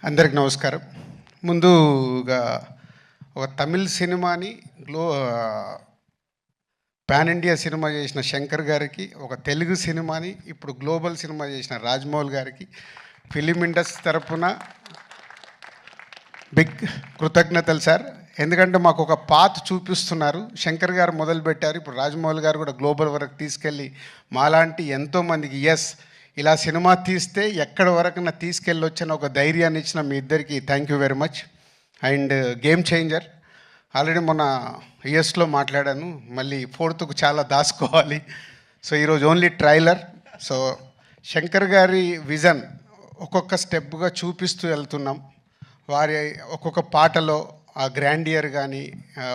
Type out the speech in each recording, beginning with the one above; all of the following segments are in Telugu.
అందరికి నమస్కారం. ముందుగా ఒక తమిళ్ సినిమాని పాన్ ఇండియా సినిమా చేసిన శంకర్ గారికి, ఒక తెలుగు సినిమాని ఇప్పుడు గ్లోబల్ సినిమా చేసిన రాజమౌళి గారికి ఫిలిం ఇండస్ట్రీ తరఫున బిగ్ కృతజ్ఞతలు సార్. ఎందుకంటే మాకు ఒక పాత్ చూపిస్తున్నారు. శంకర్ గారు మొదలుపెట్టారు, ఇప్పుడు రాజమౌళి గారు కూడా గ్లోబల్ వరకు తీసుకెళ్ళి మాలాంటి ఎంతోమందికి ఇలా సినిమా తీస్తే ఎక్కడి వరకు తీసుకెళ్ళొచ్చిన ఒక ధైర్యాన్ని ఇచ్చిన మీ ఇద్దరికి thank you very much. And game changer already మొన్న యూఎస్లో మాట్లాడాను, మళ్ళీ ఫోర్త్కు చాలా దాచుకోవాలి. సో ఈరోజు ఓన్లీ ట్రైలర్. సో శంకర్ గారి విజన్ ఒక్కొక్క స్టెప్గా చూపిస్తూ వెళ్తున్నాం. వారి ఒక్కొక్క పాటలో ఆ గ్రాండియర్ కానీ,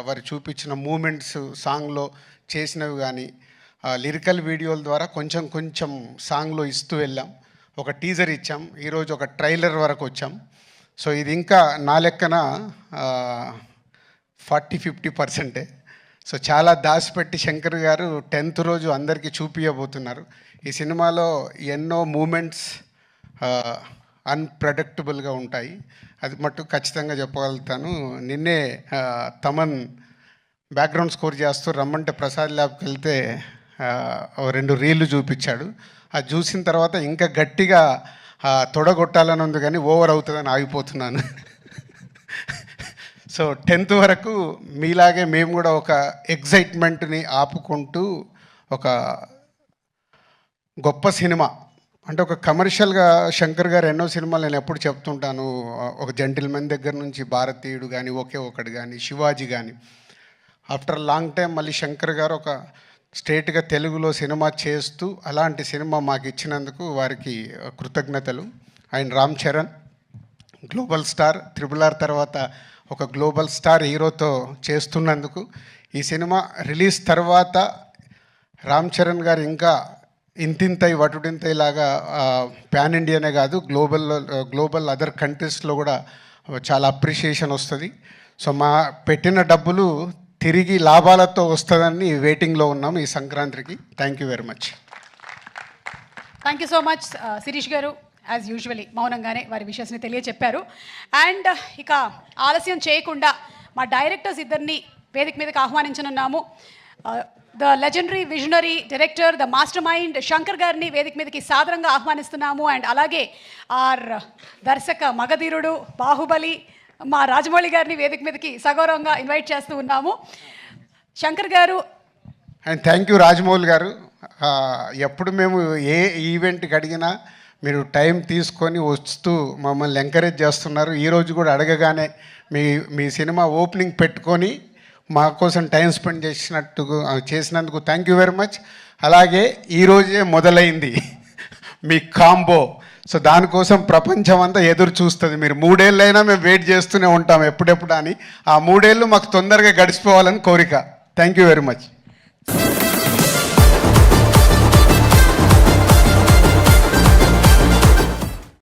వారు చూపించిన మూమెంట్స్ సాంగ్లో చేసినవి కానీ, లిరికల్ వీడియోల ద్వారా కొంచెం కొంచెం సాంగ్లో ఇస్తూ వెళ్ళాం. ఒక టీజర్ ఇచ్చాం, ఈరోజు ఒక ట్రైలర్ వరకు వచ్చాం. సో ఇది ఇంకా నా లెక్కన 40-50%. సో చాలా దాచిపెట్టి శంకర్ గారు 10th రోజు అందరికీ చూపించబోతున్నారు. ఈ సినిమాలో ఎన్నో మూమెంట్స్ అన్ప్రెడిక్టబుల్గా ఉంటాయి, అది మట్టు ఖచ్చితంగా చెప్పగలుగుతాను. నిన్నే తమన్ బ్యాక్గ్రౌండ్ స్కోర్ చేస్తూ రమ్మంటే ప్రసాద్ ల్యాబ్కి వెళ్తే 2 రీళ్లు చూపించాడు. అది చూసిన తర్వాత ఇంకా గట్టిగా తొడగొట్టాలని ఉంది, కానీ ఓవర్ అవుతుందని ఆగిపోతున్నాను. సో 10th వరకు మీలాగే మేము కూడా ఒక ఎగ్జైట్మెంట్ని ఆపుకుంటూ ఒక గొప్ప సినిమా అంటే ఒక కమర్షియల్గా శంకర్ గారు ఎన్నో సినిమాలు నేను ఎప్పుడు చెప్తుంటాను. ఒక జెంటిల్మెన్ దగ్గర నుంచి భారతీయుడు కానీ, ఒకే ఒకటి కానీ, శివాజీ కానీ, ఆఫ్టర్ లాంగ్ టైం మళ్ళీ శంకర్ గారు ఒక స్ట్రేట్గా తెలుగులో సినిమా చేస్తూ అలాంటి సినిమా మాకు ఇచ్చినందుకు వారికి కృతజ్ఞతలు. And Ram Charan global star, RRR తర్వాత ఒక గ్లోబల్ స్టార్ హీరోతో చేస్తున్నందుకు, ఈ సినిమా రిలీజ్ తర్వాత రామ్ చరణ్ గారు ఇంకా ఇంతింతై వటుడింతై లాగా పాన్ ఇండియానే కాదు గ్లోబల్ అదర్ కంట్రీస్లో కూడా చాలా అప్రిషియేషన్ వస్తుంది. సో మా పెట్టిన డబ్బులు తిరిగి లాభాలతో వస్తుందని వెయిటింగ్లో ఉన్నాం ఈ సంక్రాంతికి. Thank you very much. Thank you so much Shirish గారు. యాజ్ యూజువలీ మౌనంగానే వారి విషయాన్ని తెలియచెప్పారు. అండ్ ఇక ఆలస్యం చేయకుండా మా డైరెక్టర్స్ ఇద్దరిని వేదిక మీదకి ఆహ్వానించనున్నాము. The legendary visionary director, the master mind Shankar గారిని వేదిక మీదకి సాదరంగా ఆహ్వానిస్తున్నాము. అండ్ అలాగే ఆర్ దర్శక మగధీరుడు బాహుబలి మా రాజమౌళి గారిని వేదిక మీదకి సగౌరవంగా ఇన్వైట్ చేస్తూ ఉన్నాము. శంకర్ గారు అండ్ థ్యాంక్ యూ రాజమౌళి గారు. ఎప్పుడు మేము ఏ ఈవెంట్కి అడిగినా మీరు టైం తీసుకొని వస్తూ మమ్మల్ని ఎంకరేజ్ చేస్తున్నారు. ఈరోజు కూడా అడగగానే మీ సినిమా ఓపెనింగ్ పెట్టుకొని మా కోసం టైం స్పెండ్ చేసినందుకు థ్యాంక్ యూ వెరీ మచ్. అలాగే ఈరోజే మొదలైంది మీ కాంబో. సో దానికోసం ప్రపంచం అంతా ఎదురు చూస్తుంది. మీరు 3 ఏళ్ళైనా మేము వెయిట్ చేస్తూనే ఉంటాం ఎప్పుడెప్పుడు అని. ఆ 3 ఏళ్ళు మాకు తొందరగా గడిచిపోవాలని కోరిక. Thank you very much.